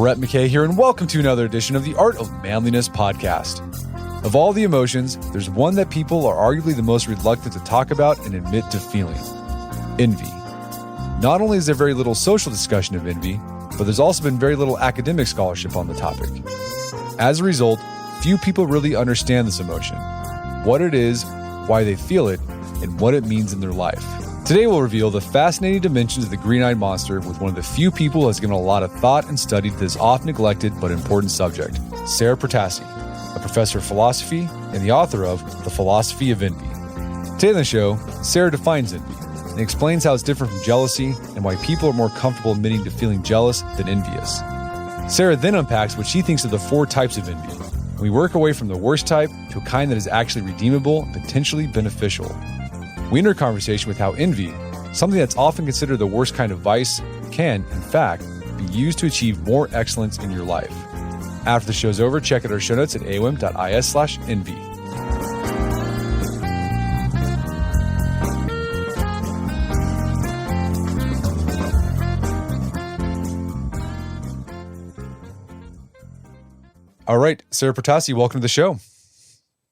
Brett McKay here, and welcome to another edition of the Art of Manliness podcast. Of all the emotions, there's one that people are arguably the most reluctant to talk about and admit to feeling: envy. Not only is there very little social discussion of envy, but there's also been very little academic scholarship on the topic. As a result, few people really understand this emotion, what it is, why they feel it, and what it means in their life. Today we'll reveal the fascinating dimensions of the green-eyed monster with one of the few people who has given a lot of thought and study to this often neglected but important subject, Sara Protasi, a professor of philosophy and the author of The Philosophy of Envy. Today on the show, Sara defines envy and explains how it's different from jealousy and why people are more comfortable admitting to feeling jealous than envious. Sara then unpacks what she thinks of the 4 types of envy, and we work away from the worst type to a kind that is actually redeemable and potentially beneficial. We enter a conversation with how envy, something that's often considered the worst kind of vice, can, in fact, be used to achieve more excellence in your life. After the show's over, check out our show notes at aom.is/envy. All right, Sara Protasi, welcome to the show.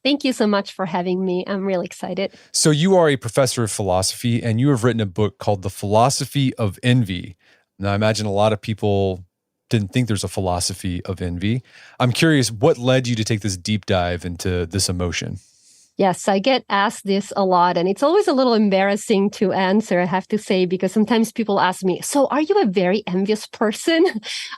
Thank you so much for having me. I'm really excited. So you are a professor of philosophy, and you have written a book called The Philosophy of Envy. Now, I imagine a lot of people didn't think there's a philosophy of envy. I'm curious, what led you to take this deep dive into this emotion? Yes, I get asked this a lot, and it's always a little embarrassing to answer, I have to say, because sometimes people ask me, so are you a very envious person?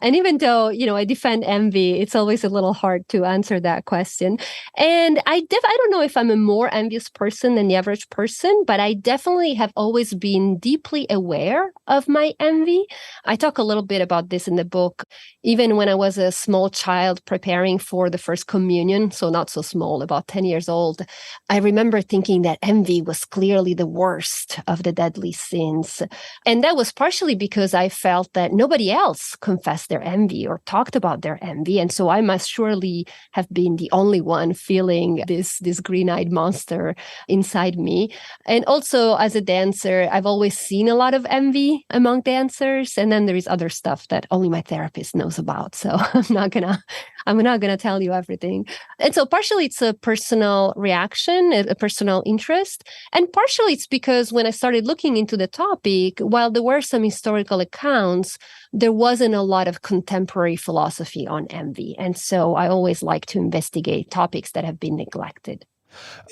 And even though, I defend envy, it's always a little hard to answer that question. And I don't know if I'm a more envious person than the average person, but I definitely have always been deeply aware of my envy. I talk a little bit about this in the book. Even when I was a small child preparing for the first communion, so not so small, about 10 years old, I remember thinking that envy was clearly the worst of the deadly sins. And that was partially because I felt that nobody else confessed their envy or talked about their envy. And so I must surely have been the only one feeling this green-eyed monster inside me. And also as a dancer, I've always seen a lot of envy among dancers. And then there is other stuff that only my therapist knows about. So I'm not gonna tell you everything. And so partially it's a personal reaction, a personal interest. And partially it's because when I started looking into the topic, while there were some historical accounts, there wasn't a lot of contemporary philosophy on envy. And so I always like to investigate topics that have been neglected.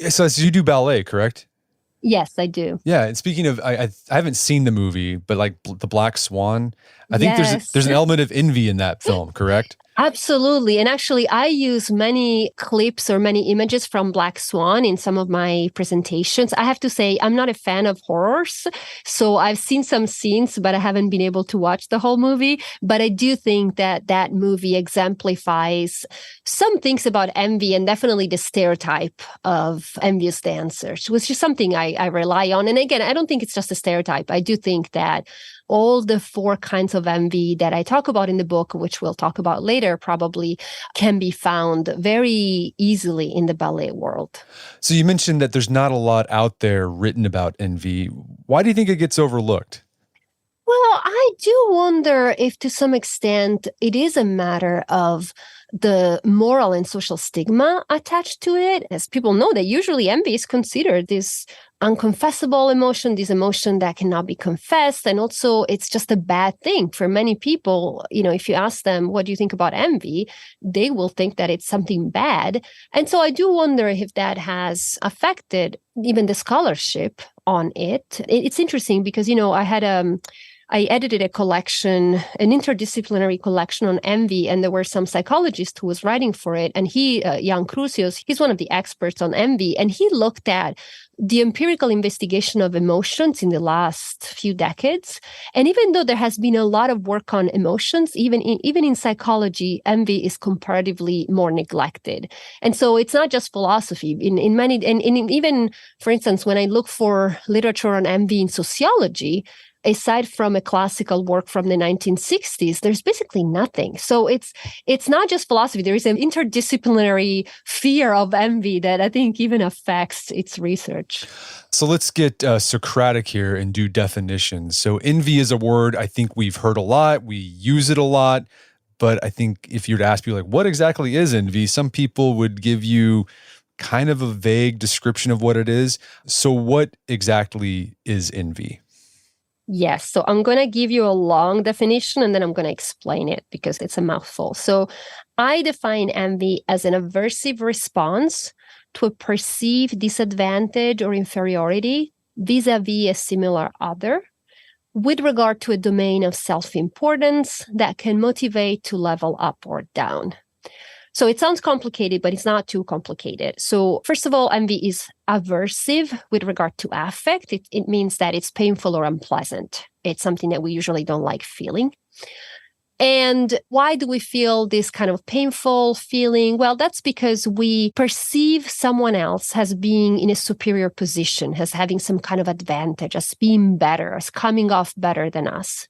So you do ballet, correct? Yes, I do. Yeah, and speaking of, I haven't seen the movie, but like The Black Swan, I think there's an element of envy in that film, correct? Absolutely. And actually, I use many clips or many images from Black Swan in some of my presentations. I have to say, I'm not a fan of horrors. So I've seen some scenes, but I haven't been able to watch the whole movie. But I do think that that movie exemplifies some things about envy and definitely the stereotype of envious dancers, which is something I rely on. And again, I don't think it's just a stereotype. I do think that all the 4 kinds of envy that I talk about in the book, which we'll talk about later probably, can be found very easily in the ballet world. So you mentioned that there's not a lot out there written about envy. Why do you think it gets overlooked? Well, I do wonder if to some extent it is a matter of the moral and social stigma attached to it. As people know, that usually envy is considered this unconfessable emotion, this emotion that cannot be confessed. And also it's just a bad thing for many people. If you ask them, what do you think about envy? They will think that it's something bad. And so I do wonder if that has affected even the scholarship on it. It's interesting because, I edited a collection, an interdisciplinary collection on envy, and there were some psychologists who was writing for it. And he, Jan Crusius, he's one of the experts on envy, and he looked at the empirical investigation of emotions in the last few decades. And even though there has been a lot of work on emotions, even in psychology, envy is comparatively more neglected. And so it's not just philosophy. In many, and even, for instance, when I look for literature on envy in sociology, aside from a classical work from the 1960s, there's basically nothing. So it's not just philosophy. There is an interdisciplinary fear of envy that I think even affects its research. So let's get Socratic here and do definitions. So envy is a word I think we've heard a lot. We use it a lot. But I think if you were to ask people like, what exactly is envy? Some people would give you kind of a vague description of what it is. So what exactly is envy? Yes. So I'm going to give you a long definition and then I'm going to explain it because it's a mouthful. So I define envy as an aversive response to a perceived disadvantage or inferiority vis-a-vis a similar other with regard to a domain of self-importance that can motivate to level up or down. So it sounds complicated, but it's not too complicated. So first of all, envy is aversive with regard to affect. It means that it's painful or unpleasant. It's something that we usually don't like feeling. And why do we feel this kind of painful feeling? Well, that's because we perceive someone else as being in a superior position, as having some kind of advantage, as being better, as coming off better than us.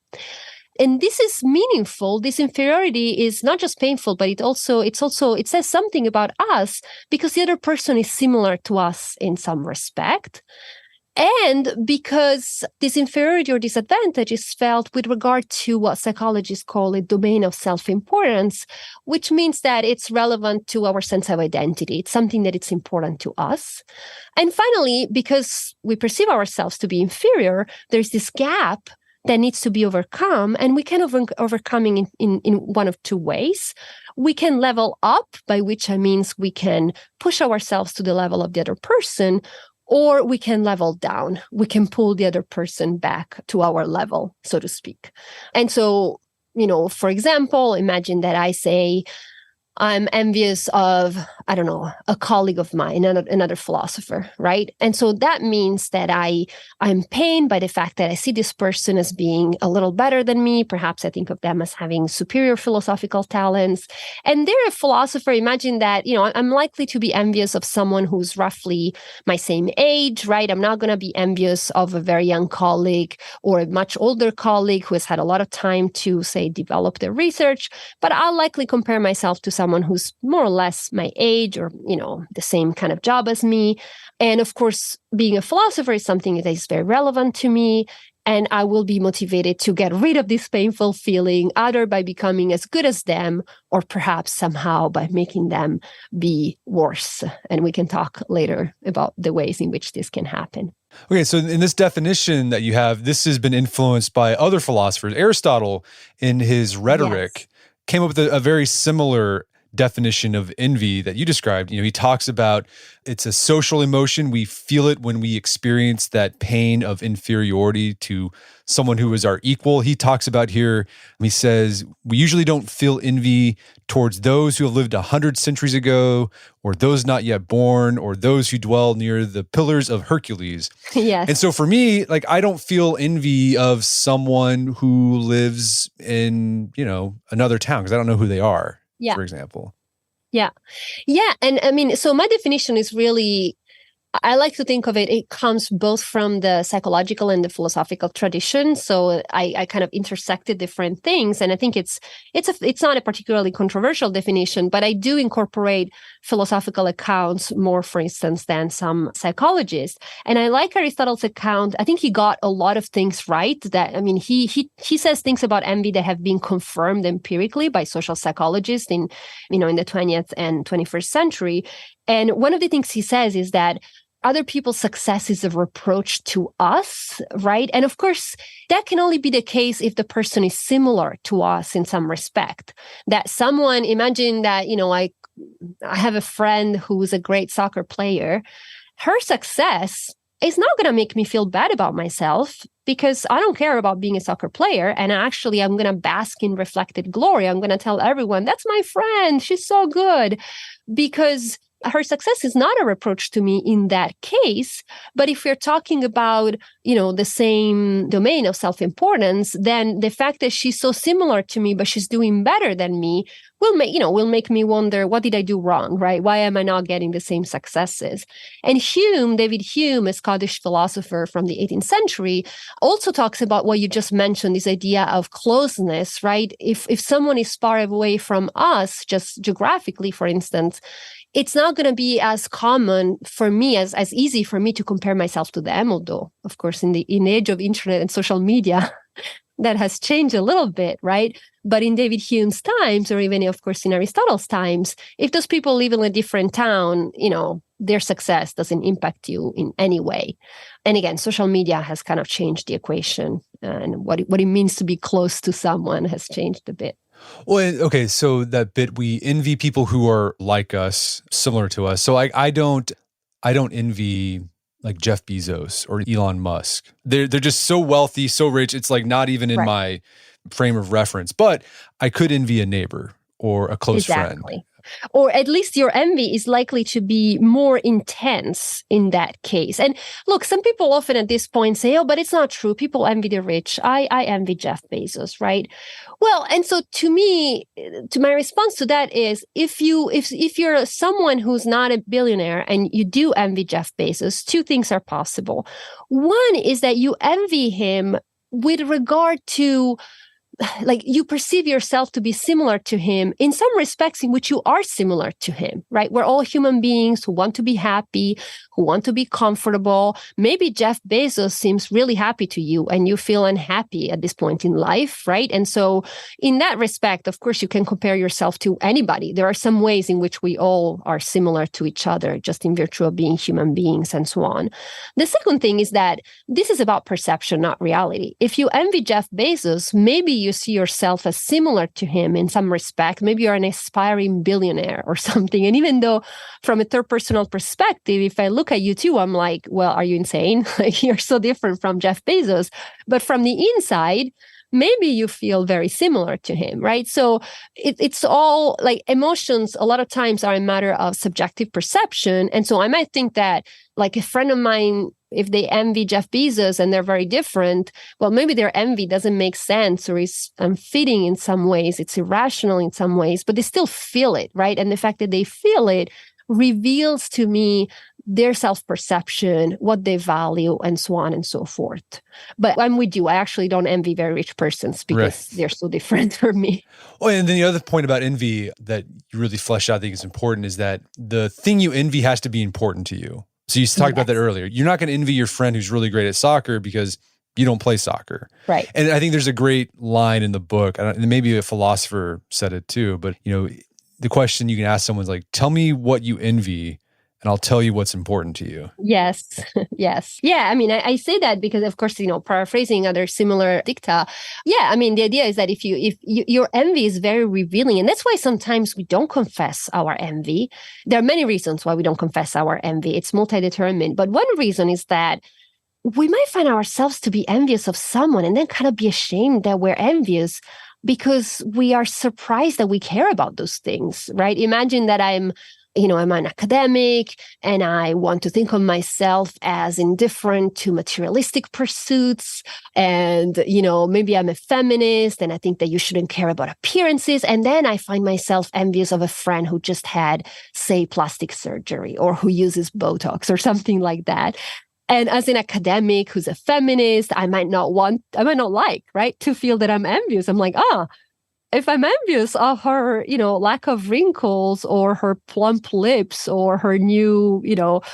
And this is meaningful. This inferiority is not just painful, but it says something about us because the other person is similar to us in some respect. And because this inferiority or disadvantage is felt with regard to what psychologists call a domain of self-importance, which means that it's relevant to our sense of identity. It's something that it's important to us. And finally, because we perceive ourselves to be inferior, there's this gap that needs to be overcome. And we can overcome in one of two ways. We can level up, by which I means we can push ourselves to the level of the other person, or we can level down. We can pull the other person back to our level, so to speak. And so, for example, imagine that I say, I'm envious of, I don't know, a colleague of mine, another philosopher, right? And so that means that I'm pained by the fact that I see this person as being a little better than me. Perhaps I think of them as having superior philosophical talents. And they're a philosopher. Imagine that, I'm likely to be envious of someone who's roughly my same age, right? I'm not going to be envious of a very young colleague or a much older colleague who has had a lot of time to, say, develop their research. But I'll likely compare myself to someone who's more or less my age or, the same kind of job as me. And of course, being a philosopher is something that is very relevant to me. And I will be motivated to get rid of this painful feeling, either by becoming as good as them or perhaps somehow by making them be worse. And we can talk later about the ways in which this can happen. Okay, so in this definition that you have, this has been influenced by other philosophers. Aristotle, in his Rhetoric, came up with a very similar definition of envy that you described. He talks about it's a social emotion. We feel it when we experience that pain of inferiority to someone who is our equal. He talks about here, he says, we usually don't feel envy towards those who have lived 100 centuries ago, or those not yet born, or those who dwell near the pillars of Hercules. Yes. And so for me, I don't feel envy of someone who lives in, another town because I don't know who they are. Yeah. For example. Yeah. And I mean, so my definition is really, I like to think of it, it comes both from the psychological and the philosophical tradition. So I kind of intersected different things. And I think it's not a particularly controversial definition, but I do incorporate philosophical accounts more, for instance, than some psychologists. And I like Aristotle's account. I think he got a lot of things right. He says things about envy that have been confirmed empirically by social psychologists in the 20th and 21st century. And one of the things he says is that other people's success is a reproach to us, right? And of course, that can only be the case if the person is similar to us in some respect. That someone, imagine that, I have a friend who's a great soccer player. Her success is not going to make me feel bad about myself because I don't care about being a soccer player. And actually, I'm going to bask in reflected glory. I'm going to tell everyone, that's my friend. She's so good. Because her success is not a reproach to me in that case. But if we're talking about, the same domain of self-importance, then the fact that she's so similar to me, but she's doing better than me will make me wonder, what did I do wrong, right? Why am I not getting the same successes? And David Hume, a Scottish philosopher from the 18th century, also talks about what you just mentioned, this idea of closeness, right? If someone is far away from us, just geographically, for instance, it's not going to be as common for me, as easy for me to compare myself to them, although, of course, in the age of internet and social media, that has changed a little bit, right? But in David Hume's times, or even, of course, in Aristotle's times, if those people live in a different town, their success doesn't impact you in any way. And again, social media has kind of changed the equation, and what it means to be close to someone has changed a bit. Well, okay, so that bit, we envy people who are like us, similar to us. So I don't envy like Jeff Bezos or Elon Musk. They're just so wealthy, so rich. It's like not even in my frame of reference. But I could envy a neighbor or a close friend. Or at least your envy is likely to be more intense in that case. And look, some people often at this point say, oh, but it's not true. People envy the rich. I envy Jeff Bezos, right? Well, and so to me, to my response to that is, if you're someone who's not a billionaire and you do envy Jeff Bezos, two things are possible. One is that you envy him with regard to, like, you perceive yourself to be similar to him in some respects in which you are similar to him, right? We're all human beings who want to be happy, who want to be comfortable. Maybe Jeff Bezos seems really happy to you and you feel unhappy at this point in life, right? And so in that respect, of course, you can compare yourself to anybody. There are some ways in which we all are similar to each other, just in virtue of being human beings and so on. The second thing is that this is about perception, not reality. If you envy Jeff Bezos, maybe you see yourself as similar to him in some respect. Maybe you're an aspiring billionaire or something. And even though from a third personal perspective, if I look at you too, I'm like, well, are you insane? Like, you're so different from Jeff Bezos. But from the inside, maybe you feel very similar to him, right? So it's all like emotions a lot of times are a matter of subjective perception. And so I might think that, like, a friend of mine, if they envy Jeff Bezos and they're very different, well, maybe their envy doesn't make sense or is unfitting in some ways. It's irrational in some ways, but they still feel it, right? And the fact that they feel it reveals to me their self-perception, what they value, and so on and so forth. But I'm with you. I actually don't envy very rich persons because they're so different from me. Oh, and then the other point about envy that you really flesh out, I think is important, is that the thing you envy has to be important to you. So you talked about that earlier. You're not going to envy your friend who's really great at soccer because you don't play soccer. Right. And I think there's a great line in the book, and maybe a philosopher said it too, but the question you can ask someone is like, tell me what you envy and I'll tell you what's important to you. Yes. Yes. Yeah. I mean, I say that because, of course, paraphrasing other similar dicta. Yeah. I mean, the idea is that if your envy is very revealing, and that's why sometimes we don't confess our envy. There are many reasons why we don't confess our envy. It's multi-determined. But one reason is that we might find ourselves to be envious of someone and then kind of be ashamed that we're envious because we are surprised that we care about those things, right? Imagine that I'm an academic and I want to think of myself as indifferent to materialistic pursuits. And, maybe I'm a feminist and I think that you shouldn't care about appearances. And then I find myself envious of a friend who just had, say, plastic surgery or who uses Botox or something like that. And as an academic who's a feminist, I might not like, right, to feel that I'm envious. I'm like, if I'm envious of her, lack of wrinkles or her plump lips or her new,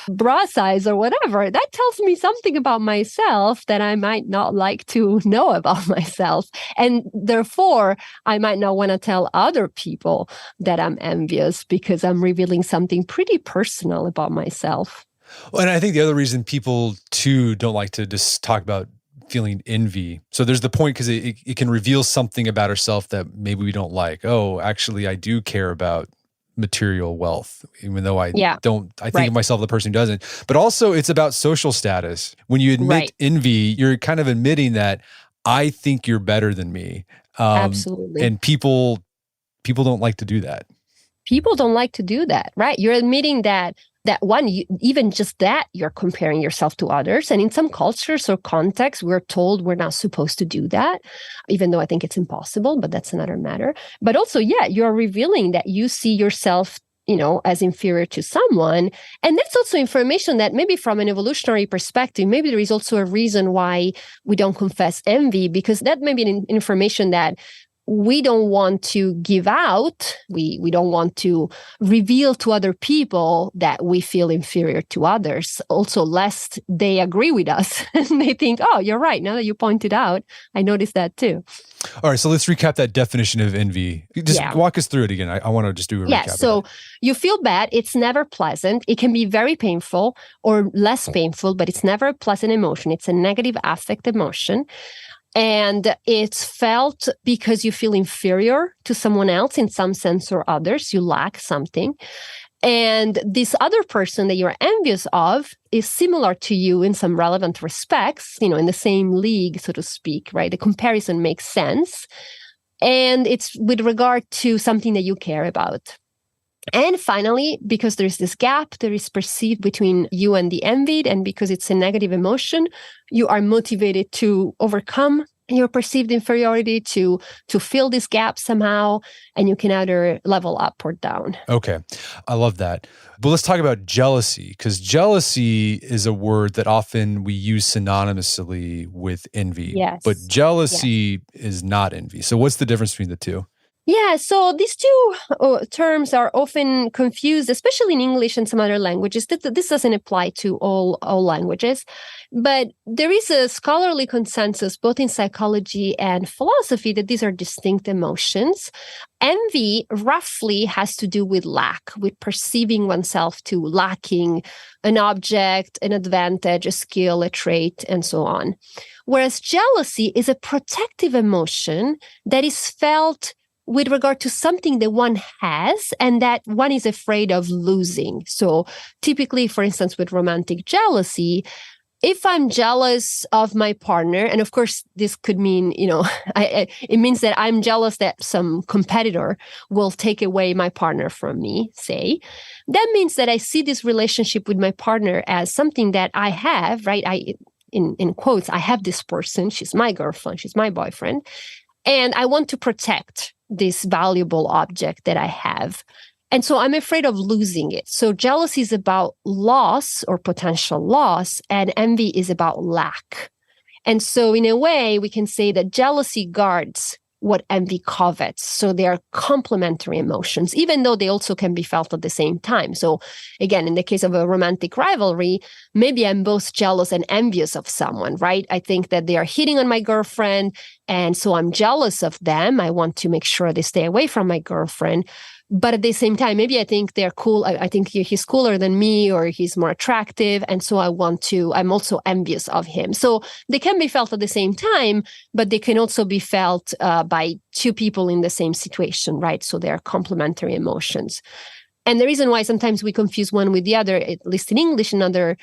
bra size or whatever, that tells me something about myself that I might not like to know about myself. And therefore, I might not want to tell other people that I'm envious because I'm revealing something pretty personal about myself. Well, and I think the other reason people too don't like to just talk about feeling envy. So there's the point because it can reveal something about ourselves that maybe we don't like. Oh, actually, I do care about material wealth, even though I don't. I think of myself the person who doesn't. But also, it's about social status. When you admit envy, you're kind of admitting that I think you're better than me. Absolutely. And people don't like to do that. People don't like to do that, right? You're admitting that one, even just that, you're comparing yourself to others. And in some cultures or contexts, we're told we're not supposed to do that, even though I think it's impossible, but that's another matter. But also, you're revealing that you see yourself, as inferior to someone. And that's also information that maybe from an evolutionary perspective, maybe there is also a reason why we don't confess envy, because that may be information that we don't want to give out, we don't want to reveal to other people that we feel inferior to others, also lest they agree with us and they think, oh, you're right. Now that you pointed out, I noticed that too. All right, so let's recap that definition of envy. Just walk us through it again. I want to just do a recap. So you feel bad. It's never pleasant. It can be very painful or less painful, but it's never a pleasant emotion. It's a negative affect emotion. And it's felt because you feel inferior to someone else in some sense or others. You lack something. And this other person that you're envious of is similar to you in some relevant respects, in the same league, so to speak, right? The comparison makes sense. And it's with regard to something that you care about. And finally, because there's this gap that is perceived between you and the envied, and because it's a negative emotion, you are motivated to overcome your perceived inferiority, to fill this gap somehow, and you can either level up or down. Okay, I love that. But let's talk about jealousy, because jealousy is a word that often we use synonymously with envy. Yes. But jealousy is not envy. So what's the difference between the two? Yeah, so these two terms are often confused, especially in English and some other languages. This doesn't apply to all languages, but there is a scholarly consensus, both in psychology and philosophy, that these are distinct emotions. Envy roughly has to do with lack, with perceiving oneself to lacking an object, an advantage, a skill, a trait, and so on. Whereas jealousy is a protective emotion that is felt with regard to something that one has and that one is afraid of losing. So typically, for instance, with romantic jealousy, if I'm jealous of my partner, and of course, this could mean, it means that I'm jealous that some competitor will take away my partner from me, say, that means that I see this relationship with my partner as something that I have, right? In quotes, I have this person, she's my girlfriend, she's my boyfriend, and I want to protect this valuable object that I have. And so I'm afraid of losing it. So jealousy is about loss or potential loss, and envy is about lack. And so in a way, we can say that jealousy guards what envy covets. So they are complementary emotions, even though they also can be felt at the same time. So again, in the case of a romantic rivalry, maybe I'm both jealous and envious of someone, right? I think that they are hitting on my girlfriend, and so I'm jealous of them. I want to make sure they stay away from my girlfriend. But at the same time, maybe I think they're cool. I think he's cooler than me, or he's more attractive. And so I'm also envious of him. So they can be felt at the same time, but they can also be felt by two people in the same situation, right? So they're complementary emotions. And the reason why sometimes we confuse one with the other, at least in English and other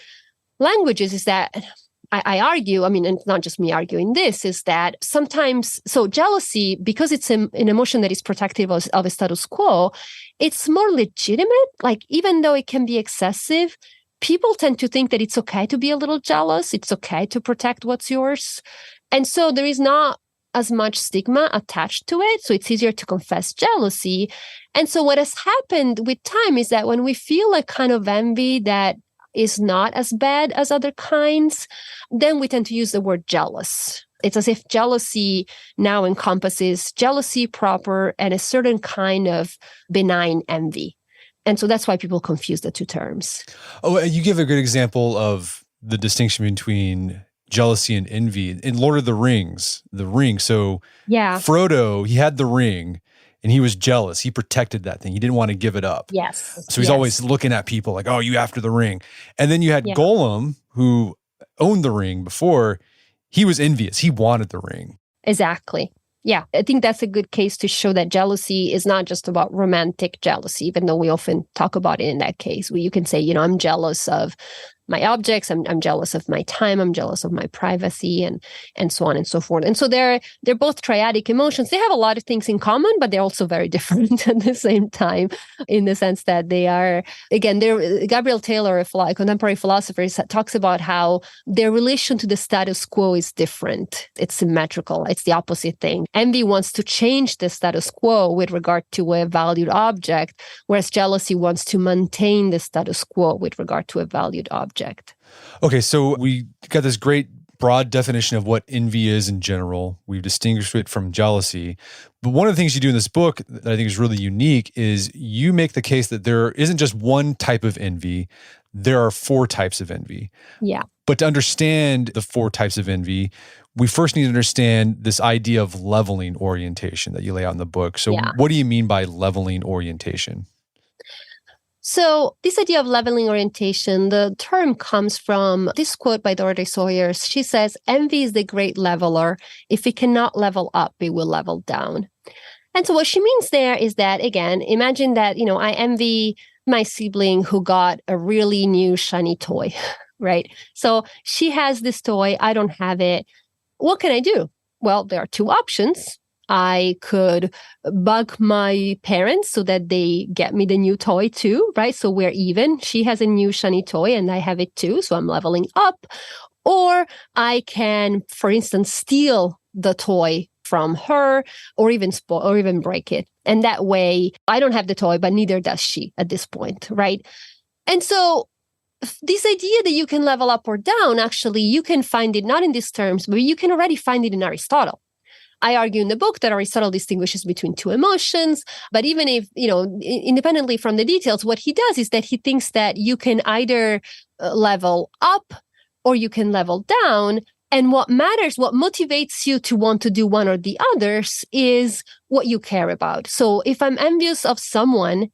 languages, is that I argue, and it's not just me arguing this, is that sometimes, so jealousy, because it's an emotion that is protective of a status quo, it's more legitimate. Like, even though it can be excessive, people tend to think that it's okay to be a little jealous. It's okay to protect what's yours. And so there is not as much stigma attached to it. So it's easier to confess jealousy. And so what has happened with time is that when we feel a kind of envy that is not as bad as other kinds, then we tend to use the word jealous. It's as if jealousy now encompasses jealousy proper and a certain kind of benign envy. And so that's why people confuse the two terms. Oh, you give a good example of the distinction between jealousy and envy. In Lord of the Rings, the ring. So yeah, Frodo, he had the ring, and he was jealous. He protected that thing. He didn't want to give it up. Yes. So he's always looking at people like, oh, you after the ring. And then you had Gollum, who owned the ring before. He was envious. He wanted the ring. Exactly. Yeah, I think that's a good case to show that jealousy is not just about romantic jealousy, even though we often talk about it in that case, where you can say, I'm jealous of my objects, I'm jealous of my time, I'm jealous of my privacy, and so on and so forth. And so they're both triadic emotions. They have a lot of things in common, but they're also very different at the same time, in the sense that they are, again, Gabriel Taylor, a contemporary philosopher, talks about how their relation to the status quo is different. It's symmetrical. It's the opposite thing. Envy wants to change the status quo with regard to a valued object, whereas jealousy wants to maintain the status quo with regard to a valued object. Okay, so we got this great broad definition of what envy is in general. We've distinguished it from jealousy. But one of the things you do in this book that I think is really unique is you make the case that there isn't just one type of envy, there are 4 types of envy. Yeah. But to understand the 4 types of envy, we first need to understand this idea of leveling orientation that you lay out in the book. So what do you mean by leveling orientation? So this idea of leveling orientation, the term comes from this quote by Dorothy Sayers. She says, envy is the great leveler. If it cannot level up, it will level down. And so what she means there is that, again, imagine that, I envy my sibling who got a really new shiny toy, right? So she has this toy. I don't have it. What can I do? Well, there are 2 options. I could bug my parents so that they get me the new toy too, right? So we're even. She has a new shiny toy and I have it too, so I'm leveling up. Or I can, for instance, steal the toy from her or even break it. And that way I don't have the toy, but neither does she at this point, right? And so this idea that you can level up or down, actually, you can find it not in these terms, but you can already find it in Aristotle. I argue in the book that Aristotle distinguishes between 2 emotions, but even if, independently from the details, what he does is that he thinks that you can either level up or you can level down. And what matters, what motivates you to want to do one or the others is what you care about. So if I'm envious of someone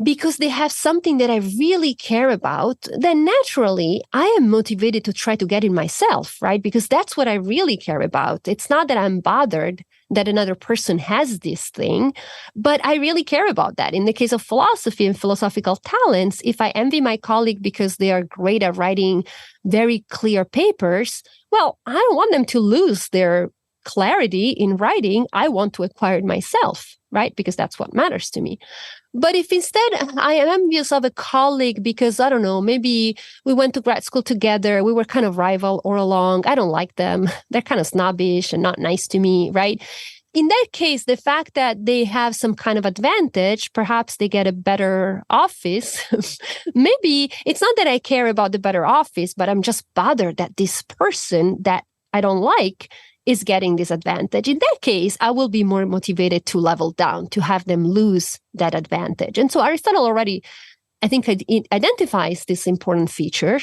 because they have something that I really care about, then naturally I am motivated to try to get it myself, right? Because that's what I really care about. It's not that I'm bothered that another person has this thing, but I really care about that. In the case of philosophy and philosophical talents, if I envy my colleague because they are great at writing very clear papers, well, I don't want them to lose their clarity in writing. I want to acquire it myself, right? Because that's what matters to me. But if instead I am envious of a colleague because, I don't know, maybe we went to grad school together, we were kind of rival all along, I don't like them, they're kind of snobbish and not nice to me, right? In that case, the fact that they have some kind of advantage, perhaps they get a better office, maybe it's not that I care about the better office, but I'm just bothered that this person that I don't like is getting this advantage. In that case, I will be more motivated to level down, to have them lose that advantage. And so Aristotle already, I think, identifies this important feature.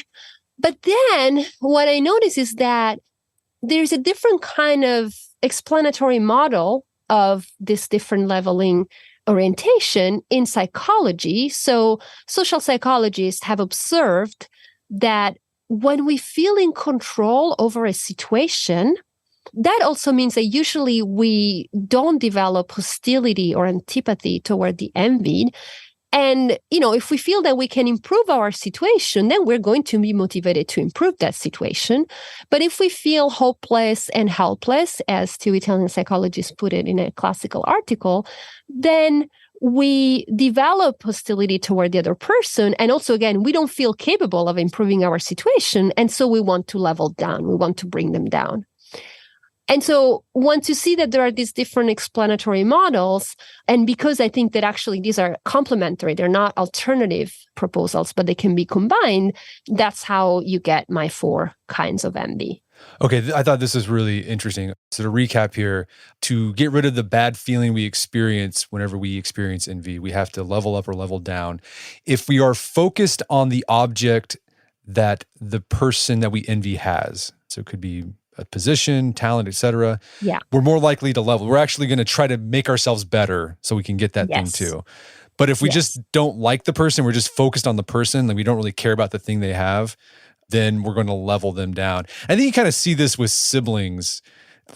But then what I notice is that there's a different kind of explanatory model of this different leveling orientation in psychology. So social psychologists have observed that when we feel in control over a situation, that also means that usually we don't develop hostility or antipathy toward the envied. And, if we feel that we can improve our situation, then we're going to be motivated to improve that situation. But if we feel hopeless and helpless, as 2 Italian psychologists put it in a classical article, then we develop hostility toward the other person. And also, again, we don't feel capable of improving our situation. And so we want to level down. We want to bring them down. And so once you see that there are these different explanatory models, and because I think that actually these are complementary, they're not alternative proposals, but they can be combined, that's how you get my 4 kinds of envy. Okay, I thought this was really interesting. So to recap here, to get rid of the bad feeling we experience whenever we experience envy, we have to level up or level down. If we are focused on the object that the person that we envy has, so it could be a position, talent, etc. Yeah. We're more likely to level. We're actually going to try to make ourselves better so we can get that thing too. But if we just don't like the person, we're just focused on the person, like we don't really care about the thing they have, then we're going to level them down. I think you kind of see this with siblings,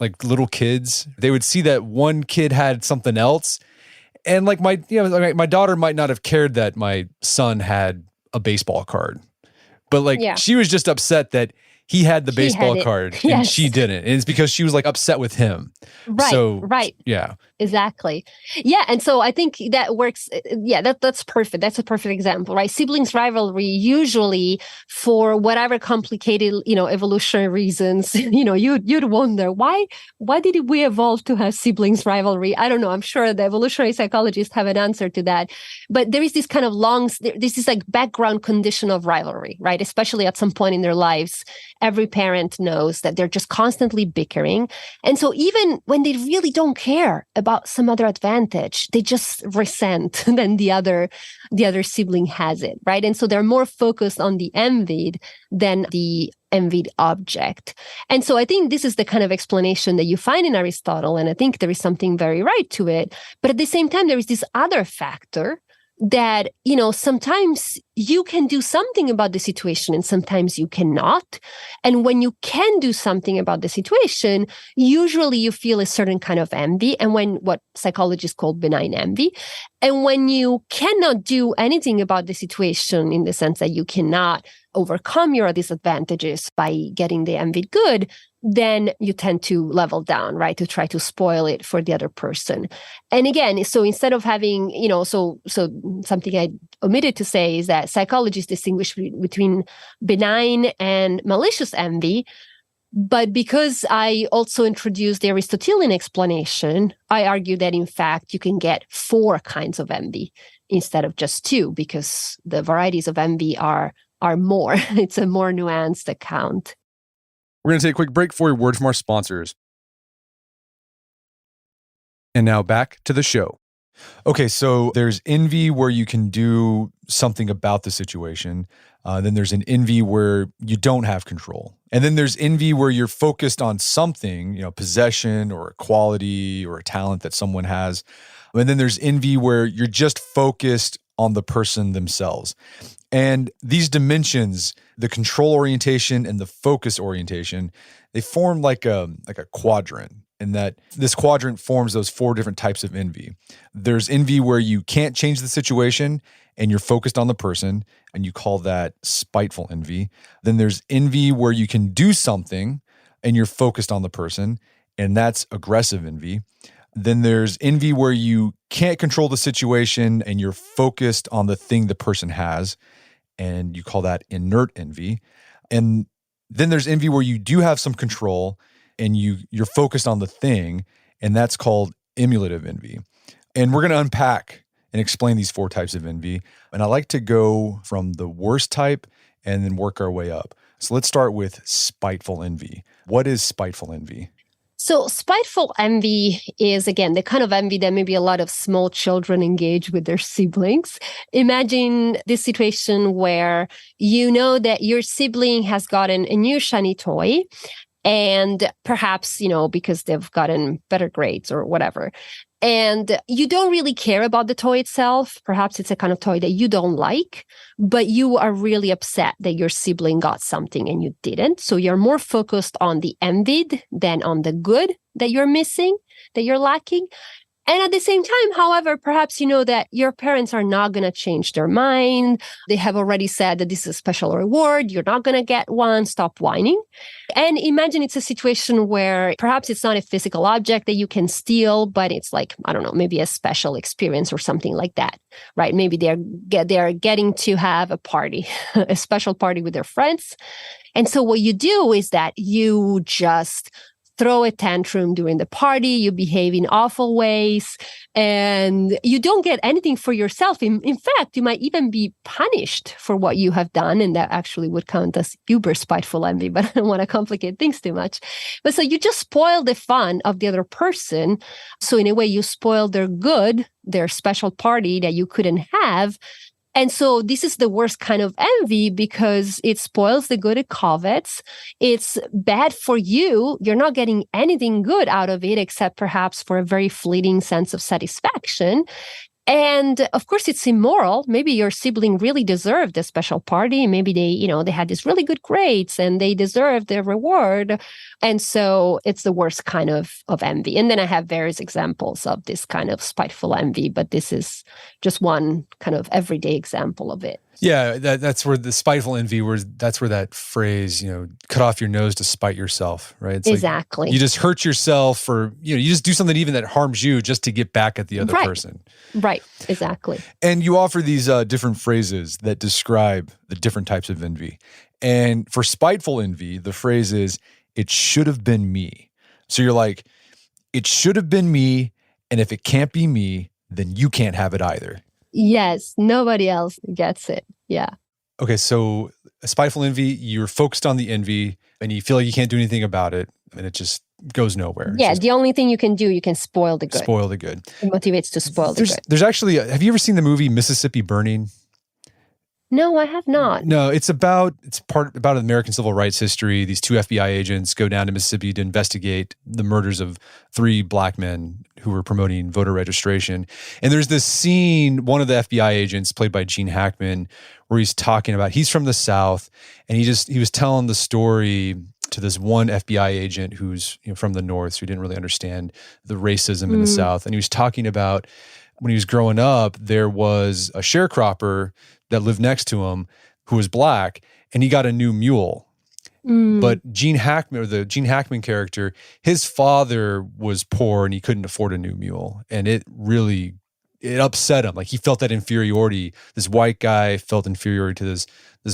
like little kids. They would see that one kid had something else, and like my daughter might not have cared that my son had a baseball card, but like she was just upset that he had the baseball card and she didn't. And it's because she was like upset with him. Right. So, right. Yeah. Exactly. Yeah. And so I think that works. Yeah, that's perfect. That's a perfect example, right? Siblings rivalry, usually for whatever complicated, evolutionary reasons, you'd wonder why did we evolve to have siblings rivalry? I don't know. I'm sure the evolutionary psychologists have an answer to that. But there is this kind of this is like background condition of rivalry, right? Especially at some point in their lives. every parent knows that they're just constantly bickering. And so even when they really don't care about some other advantage, they just resent then the other sibling has it, right? And so they're more focused on the envied than the envied object. And so I think this is the kind of explanation that you find in Aristotle, and I think there is something very right to it. But at the same time, there is this other factor that, sometimes you can do something about the situation and sometimes you cannot. And when you can do something about the situation, usually you feel a certain kind of envy, and when what psychologists call benign envy. And when you cannot do anything about the situation, in the sense that you cannot overcome your disadvantages by getting the envied good, then you tend to level down, right? To try to spoil it for the other person. And again, so instead of having, so something I omitted to say is that psychologists distinguish between benign and malicious envy. But because I also introduced the Aristotelian explanation, I argue that in fact you can get 4 kinds of envy instead of just 2, because the varieties of envy are more. It's a more nuanced account. We're going to take a quick break for a word from our sponsors. And now back to the show. Okay, so there's envy where you can do something about the situation. Then there's an envy where you don't have control. And then there's envy where you're focused on something, possession or a quality or a talent that someone has. And then there's envy where you're just focused on the person themselves. And these dimensions, the control orientation and the focus orientation, they form like a quadrant. And that this quadrant forms those 4 different types of envy. There's envy where you can't change the situation and you're focused on the person, and you call that spiteful envy. Then there's envy where you can do something and you're focused on the person, and that's aggressive envy. Then there's envy where you can't control the situation and you're focused on the thing the person has, and you call that inert envy. And then there's envy where you do have some control and you're focused on the thing, and that's called emulative envy. And we're going to unpack and explain these 4 types of envy. And I like to go from the worst type and then work our way up. So let's start with spiteful envy. What is spiteful envy? So spiteful envy is, again, the kind of envy that maybe a lot of small children engage with their siblings. Imagine this situation where you know that your sibling has gotten a new shiny toy, and perhaps, because they've gotten better grades or whatever. And you don't really care about the toy itself. Perhaps it's a kind of toy that you don't like, but you are really upset that your sibling got something and you didn't. So you're more focused on the envied than on the good that you're missing, that you're lacking. And at the same time, however, perhaps you know that your parents are not going to change their mind. They have already said that this is a special reward. You're not going to get one. Stop whining. And imagine it's a situation where perhaps it's not a physical object that you can steal, but it's like, I don't know, maybe a special experience or something like that, right? Maybe they're getting to have a party, a special party with their friends. And so what you do is that you just throw a tantrum during the party, you behave in awful ways, and you don't get anything for yourself. In fact, you might even be punished for what you have done, and that actually would count as uber spiteful envy, but I don't want to complicate things too much. But so you just spoil the fun of the other person. So in a way, you spoil their good, their special party that you couldn't have. And so this is the worst kind of envy because it spoils the good it covets. It's bad for you. You're not getting anything good out of it except perhaps for a very fleeting sense of satisfaction. And of course, it's immoral. Maybe your sibling really deserved a special party. Maybe they had these really good grades and they deserved their reward. And so it's the worst kind of envy. And then I have various examples of this kind of spiteful envy, but this is just one kind of everyday example of it. Yeah, that's where the spiteful envy, that's where that phrase, cut off your nose to spite yourself, right? It's exactly. Like you just hurt yourself, or you just do something even that harms you just to get back at the other person. Right, exactly. And you offer these different phrases that describe the different types of envy. And for spiteful envy, the phrase is, "It should have been me." So you're like, it should have been me, and if it can't be me, then you can't have it either. Yes, nobody else gets it. Yeah. Okay, so a spiteful envy, you're focused on the envy and you feel like you can't do anything about it and it just goes nowhere. Yeah, the only thing you can do, you can spoil the good. Spoil the good. It motivates to spoil the good. There's actually, have you ever seen the movie Mississippi Burning? No, I have not. No, it's about American civil rights history. These two FBI agents go down to Mississippi to investigate the murders of 3 black men who were promoting voter registration. And there's this scene, one of the FBI agents, played by Gene Hackman, where he's talking about, he's from the South, and he was telling the story to this one FBI agent who's from the North, so he didn't really understand the racism in the South. And he was talking about when he was growing up, there was a sharecropper that lived next to him who was black, and he got a new mule. But Gene Hackman, or the Gene Hackman character, his father was poor and he couldn't afford a new mule. And it upset him. Like, he felt that inferiority. This white guy felt inferiority to this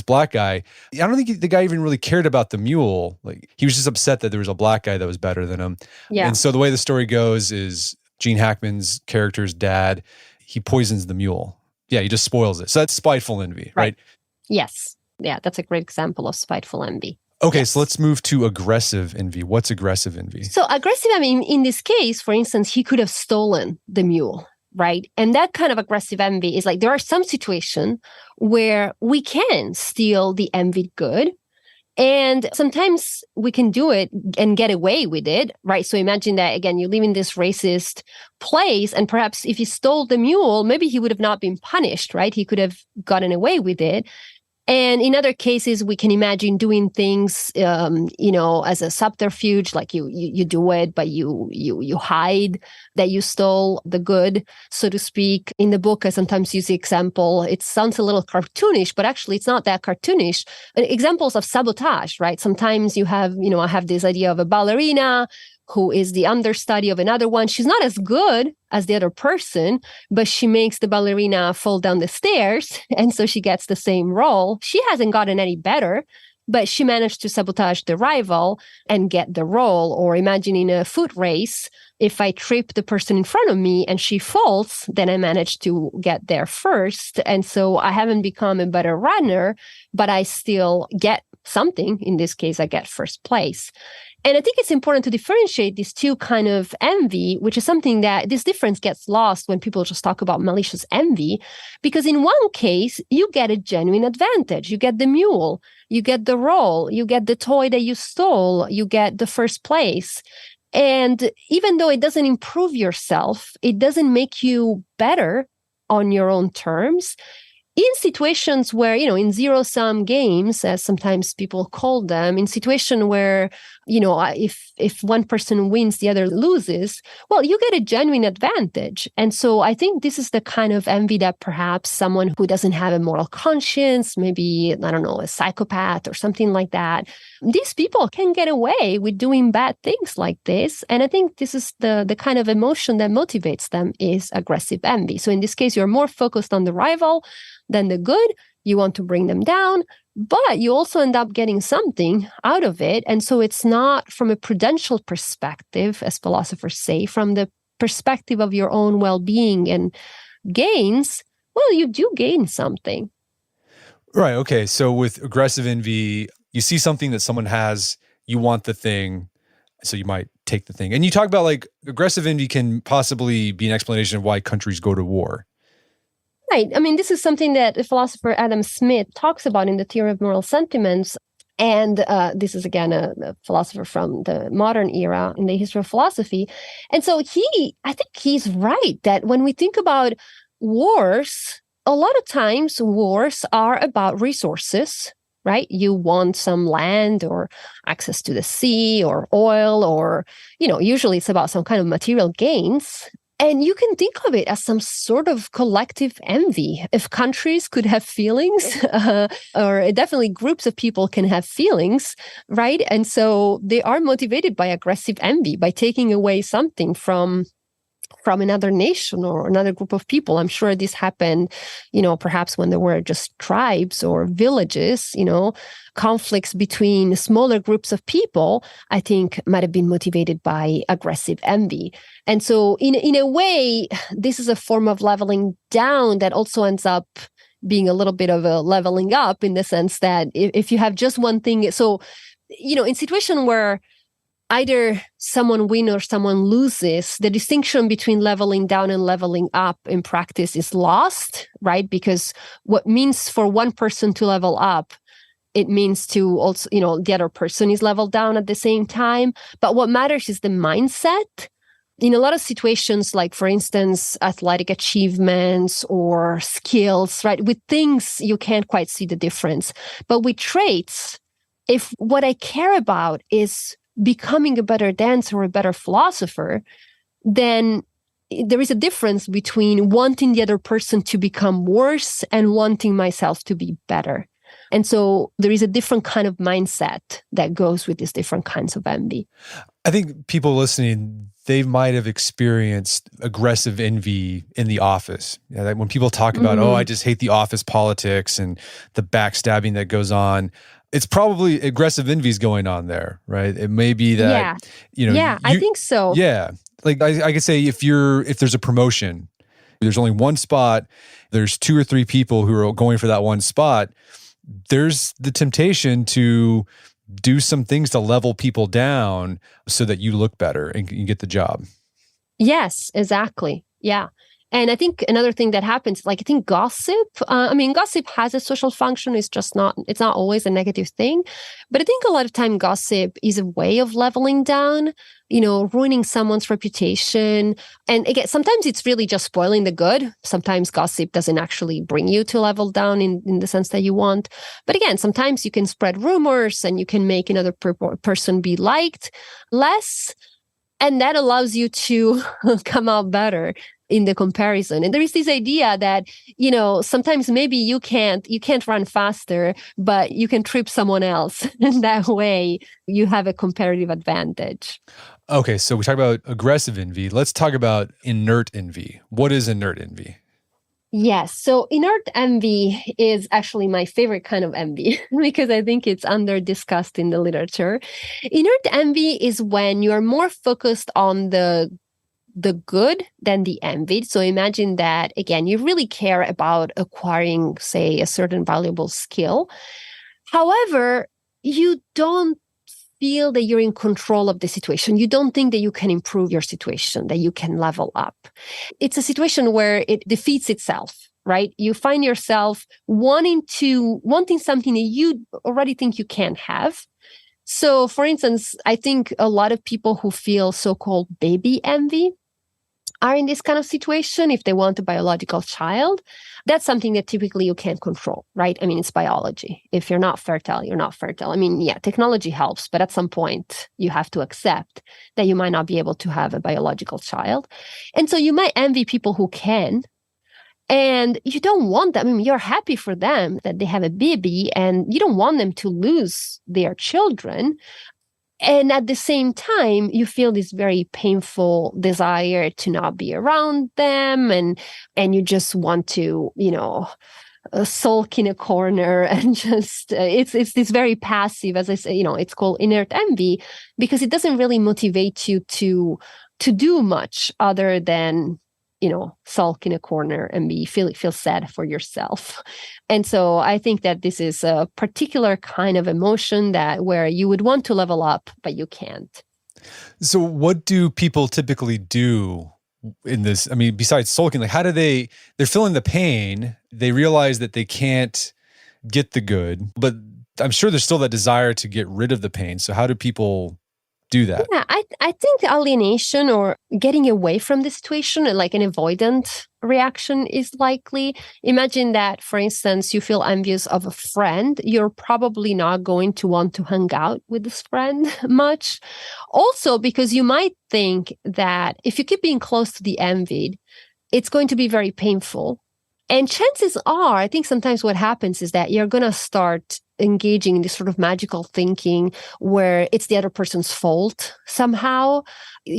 black guy. I don't think the guy even really cared about the mule. Like, he was just upset that there was a black guy that was better than him. Yeah. And so the way the story goes is Gene Hackman's character's dad, he poisons the mule. Yeah, he just spoils it. So that's spiteful envy, right? Yes. Yeah, that's a great example of spiteful envy. Okay, yes. So let's move to aggressive envy. What's aggressive envy? So aggressive, I mean, in this case, for instance, he could have stolen the mule, right? And that kind of aggressive envy is like, there are some situations where we can steal the envied good. And sometimes we can do it and get away with it, right? So imagine that, again, you live in this racist place, and perhaps if he stole the mule, maybe he would have not been punished, right? He could have gotten away with it. And in other cases, we can imagine doing things, as a subterfuge, like you do it, but you hide that you stole the good, so to speak. In the book, I sometimes use the example. It sounds a little cartoonish, but actually it's not that cartoonish. Examples of sabotage, right? Sometimes you have, I have this idea of a ballerina who is the understudy of another one. She's not as good as the other person, but she makes the ballerina fall down the stairs, and so she gets the same role. She hasn't gotten any better, but she managed to sabotage the rival and get the role. Or imagine in a foot race, if I trip the person in front of me and she falls, then I managed to get there first. And so I haven't become a better runner, but I still get something. In this case, I get first place. And I think it's important to differentiate these two kind of envy, which is something that this difference gets lost when people just talk about malicious envy. Because in one case, you get a genuine advantage. You get the mule, you get the role, you get the toy that you stole, you get the first place. And even though it doesn't improve yourself, it doesn't make you better on your own terms. In situations where, in zero-sum games, as sometimes people call them, in situation where, if one person wins, the other loses, well, you get a genuine advantage. And so I think this is the kind of envy that perhaps someone who doesn't have a moral conscience, maybe, I don't know, a psychopath or something like that, these people can get away with doing bad things like this. And I think this is the kind of emotion that motivates them, is aggressive envy. So in this case, you're more focused on the rival than the good. You want to bring them down, but you also end up getting something out of it. And so it's not from a prudential perspective, as philosophers say, from the perspective of your own well-being and gains. Well, you do gain something. Right. Okay. So with aggressive envy, you see something that someone has, you want the thing, so you might take the thing. And you talk about, like, aggressive envy can possibly be an explanation of why countries go to war. Right. I mean, this is something that the philosopher Adam Smith talks about in the Theory of Moral Sentiments. And this is, again, a philosopher from the modern era in the history of philosophy. And so I think he's right that when we think about wars, a lot of times wars are about resources, right? You want some land or access to the sea or oil, or, usually it's about some kind of material gains. And you can think of it as some sort of collective envy. If countries could have feelings, or definitely groups of people can have feelings, right? And so they are motivated by aggressive envy, by taking away something from another nation or another group of people. I'm sure this happened, perhaps when there were just tribes or villages, conflicts between smaller groups of people, I think might have been motivated by aggressive envy. And so in a way, this is a form of leveling down that also ends up being a little bit of a leveling up in the sense that if you have just one thing, so, in situation where either someone wins or someone loses, the distinction between leveling down and leveling up in practice is lost, right? Because what means for one person to level up, it means to also, the other person is leveled down at the same time. But what matters is the mindset. In a lot of situations, like, for instance, athletic achievements or skills, right? With things, you can't quite see the difference. But with traits, if what I care about is becoming a better dancer or a better philosopher, then there is a difference between wanting the other person to become worse and wanting myself to be better. And so there is a different kind of mindset that goes with these different kinds of envy. I think people listening, they might have experienced aggressive envy in the office. Like when people talk about, oh, I just hate the office politics and the backstabbing that goes on, it's probably aggressive envy is going on there, right? It may be that, I think so. Yeah. Like I could say if there's a promotion, there's only one spot, there's 2 or 3 people who are going for that one spot, there's the temptation to do some things to level people down so that you look better and you get the job. Yes, exactly. Yeah. And I think another thing that happens, like, I think gossip, gossip has a social function. It's not always a negative thing. But I think a lot of time gossip is a way of leveling down, ruining someone's reputation. And again, sometimes it's really just spoiling the good. Sometimes gossip doesn't actually bring you to level down in the sense that you want. But again, sometimes you can spread rumors and you can make another person be liked less. And that allows you to come out better in the comparison. And there is this idea that, sometimes maybe you can't run faster, but you can trip someone else. And that way you have a comparative advantage. Okay, so we talk about aggressive envy. Let's talk about inert envy. What is inert envy? Yes. So inert envy is actually my favorite kind of envy because I think it's under discussed in the literature. Inert envy is when you're more focused on the good than the envied. So imagine that, again, you really care about acquiring, say, a certain valuable skill. However, you don't feel that you're in control of the situation. You don't think that you can improve your situation, that you can level up. It's a situation where it defeats itself, right? You find yourself wanting something that you already think you can't have. So, for instance, I think a lot of people who feel so-called baby envy are in this kind of situation. If they want a biological child, that's something that typically you can't control, right? I mean, it's biology. If you're not fertile, you're not fertile. I mean, yeah, technology helps, but at some point you have to accept that you might not be able to have a biological child. And so you might envy people who can, and you don't want them. I mean, you're happy for them that they have a baby and you don't want them to lose their children. And at the same time, you feel this very painful desire to not be around them. And you just want to, sulk in a corner and just, it's this very passive, as I say, it's called inert envy because it doesn't really motivate you to do much other than, sulk in a corner and feel sad for yourself. And so I think that this is a particular kind of emotion where you would want to level up, but you can't. So what do people typically do in this? I mean, besides sulking, like they're feeling the pain. They realize that they can't get the good, but I'm sure there's still that desire to get rid of the pain. So how do people do that? Yeah, I think alienation or getting away from the situation, like an avoidant reaction, is likely. Imagine that, for instance, you feel envious of a friend. You're probably not going to want to hang out with this friend much. Also, because you might think that if you keep being close to the envied, it's going to be very painful. And chances are, I think sometimes what happens is that you're going to start engaging in this sort of magical thinking where it's the other person's fault somehow,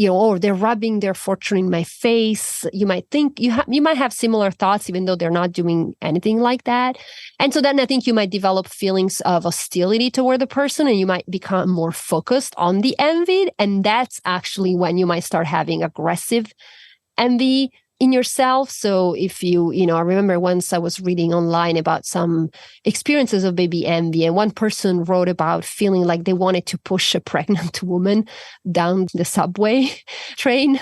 or they're rubbing their fortune in my face. You might think you might have similar thoughts, even though they're not doing anything like that. And so then I think you might develop feelings of hostility toward the person, and you might become more focused on the envied. And that's actually when you might start having aggressive envy in yourself. So if I remember once I was reading online about some experiences of baby envy, and one person wrote about feeling like they wanted to push a pregnant woman down the subway train.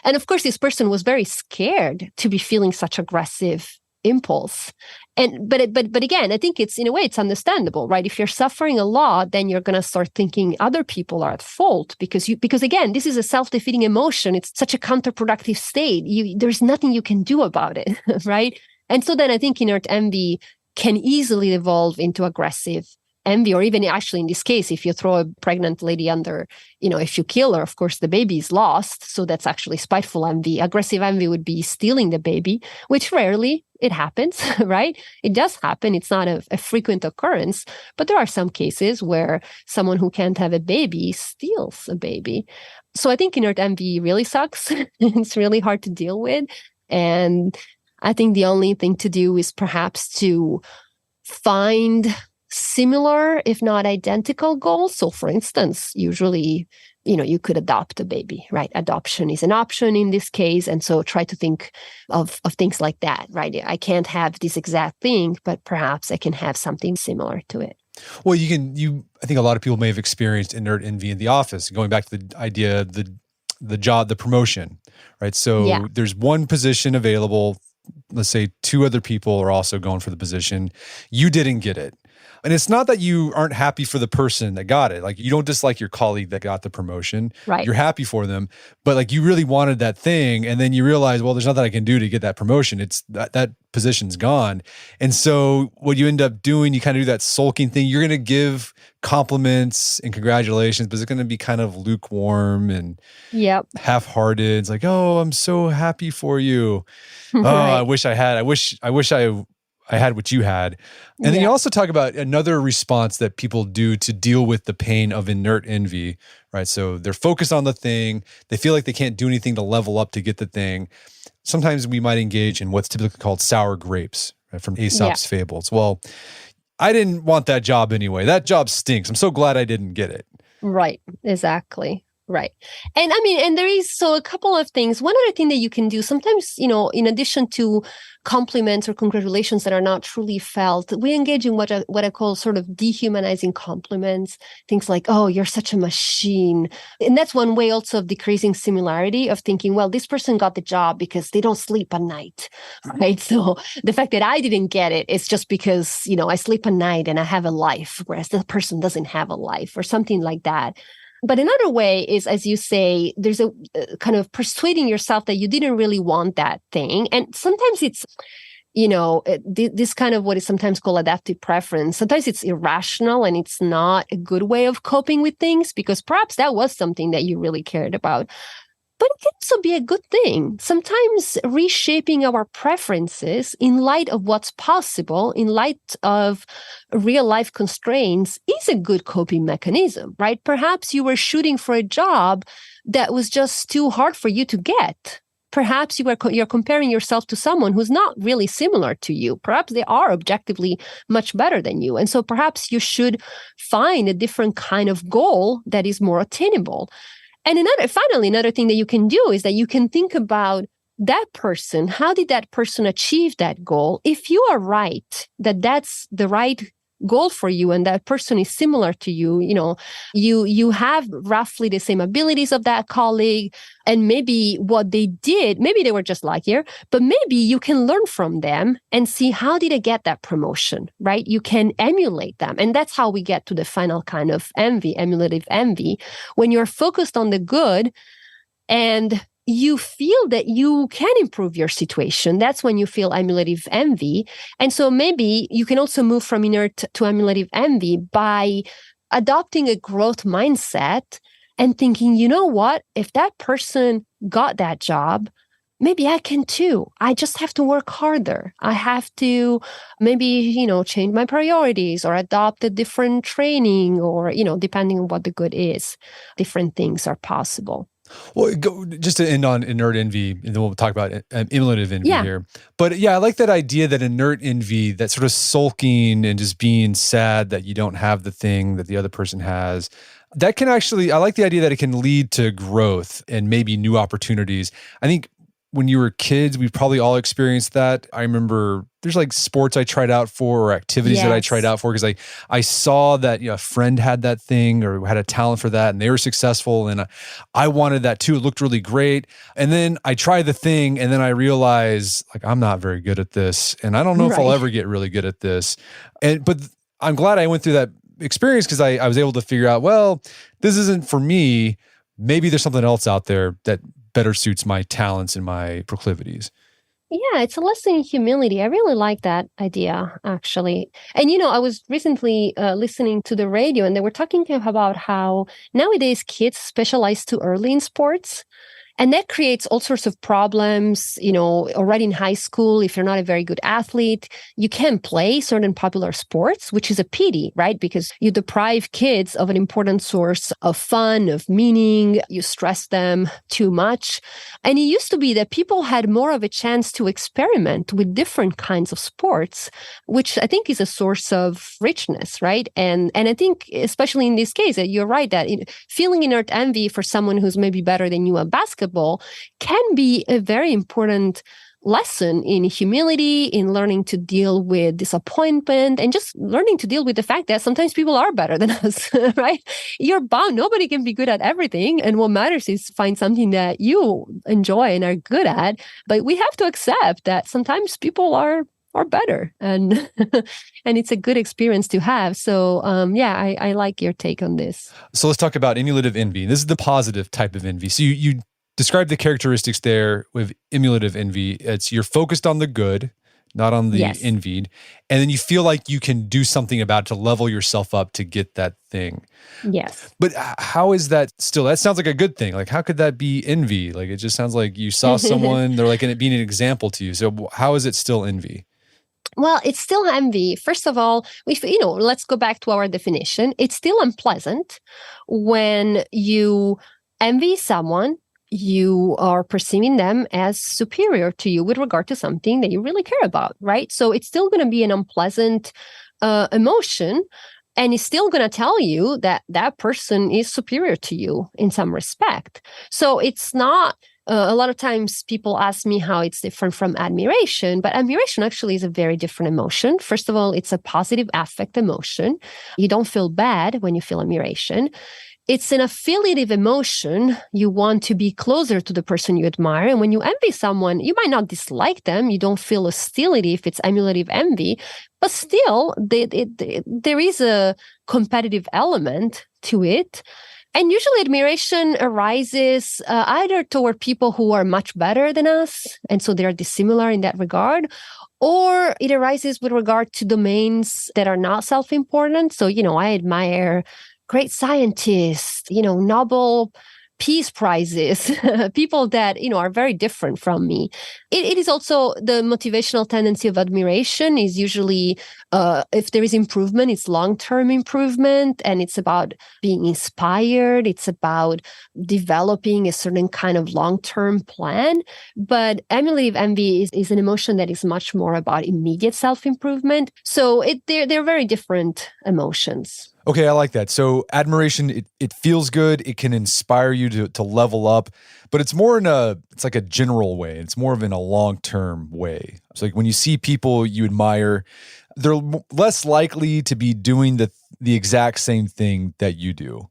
And of course, this person was very scared to be feeling such aggressive impulse. But again, I think it's, in a way, it's understandable, right? If you're suffering a lot, then you're going to start thinking other people are at fault because again, this is a self-defeating emotion. It's such a counterproductive state. There's nothing you can do about it, right? And so then I think inert envy can easily evolve into aggressive envy, or even actually in this case, if you throw a pregnant lady under, if you kill her, of course, the baby is lost. So that's actually spiteful envy. Aggressive envy would be stealing the baby, which rarely it happens, right? It does happen. It's not a frequent occurrence, but there are some cases where someone who can't have a baby steals a baby. So I think inert envy really sucks. It's really hard to deal with. And I think the only thing to do is perhaps to find similar, if not identical goals. So for instance, usually, you could adopt a baby, right? Adoption is an option in this case. And so try to think of things like that, right? I can't have this exact thing, but perhaps I can have something similar to it. Well, I think a lot of people may have experienced inert envy in the office, going back to the idea, the job, the promotion, right? So there's one position available. Let's say two other people are also going for the position. You didn't get it. And it's not that you aren't happy for the person that got it. Like, you don't dislike your colleague that got the promotion. Right. You're happy for them, but like, you really wanted that thing. And then you realize, well, there's nothing I can do to get that promotion. It's that position's gone. And so what you end up doing, you kind of do that sulking thing. You're going to give compliments and congratulations, but it's going to be kind of lukewarm and half-hearted. It's like, oh, I'm so happy for you. Oh, Right. I wish I had what you had. And then you also talk about another response that people do to deal with the pain of inert envy, right? So they're focused on the thing. They feel like they can't do anything to level up to get the thing. Sometimes we might engage in what's typically called sour grapes, right, from Aesop's fables. Well, I didn't want that job anyway. That job stinks. I'm so glad I didn't get it. Right. Exactly. Right. And I mean, and there is so a couple of things. One other thing that you can do sometimes, in addition to compliments or congratulations that are not truly felt, we engage in what I call sort of dehumanizing compliments. Things like, oh, you're such a machine. And that's one way also of decreasing similarity, of thinking, well, this person got the job because they don't sleep at night, right? So the fact that I didn't get it is just because, I sleep at night and I have a life, whereas the person doesn't have a life, or something like that. But another way is, as you say, there's a kind of persuading yourself that you didn't really want that thing. And sometimes it's, this kind of what is sometimes called adaptive preference. Sometimes it's irrational and it's not a good way of coping with things, because perhaps that was something that you really cared about. But it can also be a good thing. Sometimes reshaping our preferences in light of what's possible, in light of real life constraints, is a good coping mechanism, right? Perhaps you were shooting for a job that was just too hard for you to get. Perhaps you're comparing yourself to someone who's not really similar to you. Perhaps they are objectively much better than you. And so perhaps you should find a different kind of goal that is more attainable. And another thing that you can do is that you can think about that person. How did that person achieve that goal? If you are right, that that's the right goal for you and that person is similar to you, you have roughly the same abilities of that colleague, and maybe what they did, maybe they were just luckier, but maybe you can learn from them and see, how did they get that promotion, right? You can emulate them. And that's how we get to the final kind of envy, emulative envy, when you're focused on the good and you feel that you can improve your situation. That's when you feel emulative envy. And so maybe you can also move from inert to emulative envy by adopting a growth mindset and thinking, you know what, if that person got that job, maybe I can too. I just have to work harder. I have to maybe, change my priorities or adopt a different training, or, depending on what the good is, different things are possible. Well, just to end on inert envy, and then we'll talk about emulative envy here. But I like that idea that inert envy, that sort of sulking and just being sad that you don't have the thing that the other person has, that can actually, I like the idea that it can lead to growth and maybe new opportunities. I think when you were kids, we probably all experienced that. I remember there's like sports I tried out for or activities that I tried out for because I saw that a friend had that thing or had a talent for that and they were successful and I wanted that too. It looked really great. And then I tried the thing and then I realized like I'm not very good at this and I don't know if I'll ever get really good at this. But I'm glad I went through that experience because I was able to figure out, well, this isn't for me. Maybe there's something else out there that better suits my talents and my proclivities. Yeah, it's a lesson in humility. I really like that idea, actually. And, I was recently listening to the radio and they were talking about how nowadays kids specialize too early in sports. And that creates all sorts of problems, already in high school. If you're not a very good athlete, you can't play certain popular sports, which is a pity, right? Because you deprive kids of an important source of fun, of meaning. You stress them too much. And it used to be that people had more of a chance to experiment with different kinds of sports, which I think is a source of richness, right? And I think, especially in this case, you're right that feeling inert envy for someone who's maybe better than you at basketball can be a very important lesson in humility, in learning to deal with disappointment, and just learning to deal with the fact that sometimes people are better than us, right? You're bound. Nobody can be good at everything. And what matters is find something that you enjoy and are good at. But we have to accept that sometimes people are better and and it's a good experience to have. So I like your take on this. So let's talk about emulative envy. This is the positive type of envy. So you describe the characteristics there with emulative envy. It's you're focused on the good, not on the envied. And then you feel like you can do something about it to level yourself up to get that thing. Yes. But how is that still? That sounds like a good thing. Like, how could that be envy? Like, it just sounds like you saw someone, they're like being an example to you. So how is it still envy? Well, it's still envy. First of all, let's go back to our definition. It's still unpleasant when you envy someone. You are perceiving them as superior to you with regard to something that you really care about, right? So it's still going to be an unpleasant emotion, and it's still going to tell you that that person is superior to you in some respect. So it's not, a lot of times people ask me how it's different from admiration, but admiration actually is a very different emotion. First of all, it's a positive affect emotion. You don't feel bad when you feel admiration. It's an affiliative emotion. You want to be closer to the person you admire. And when you envy someone, you might not dislike them. You don't feel hostility if it's emulative envy, but still there is a competitive element to it. And usually admiration arises either toward people who are much better than us, and so they're dissimilar in that regard, or it arises with regard to domains that are not self-important. So, I admire great scientists, Nobel Peace Prizes, people that, are very different from me. It is also the motivational tendency of admiration is usually, if there is improvement, it's long-term improvement, and it's about being inspired. It's about developing a certain kind of long-term plan. But emulative envy is an emotion that is much more about immediate self-improvement. So they're very different emotions. Okay, I like that. So admiration, it feels good. It can inspire you to level up, but it's more it's like a general way. It's more of in a long-term way. It's like when you see people you admire, they're less likely to be doing the exact same thing that you do.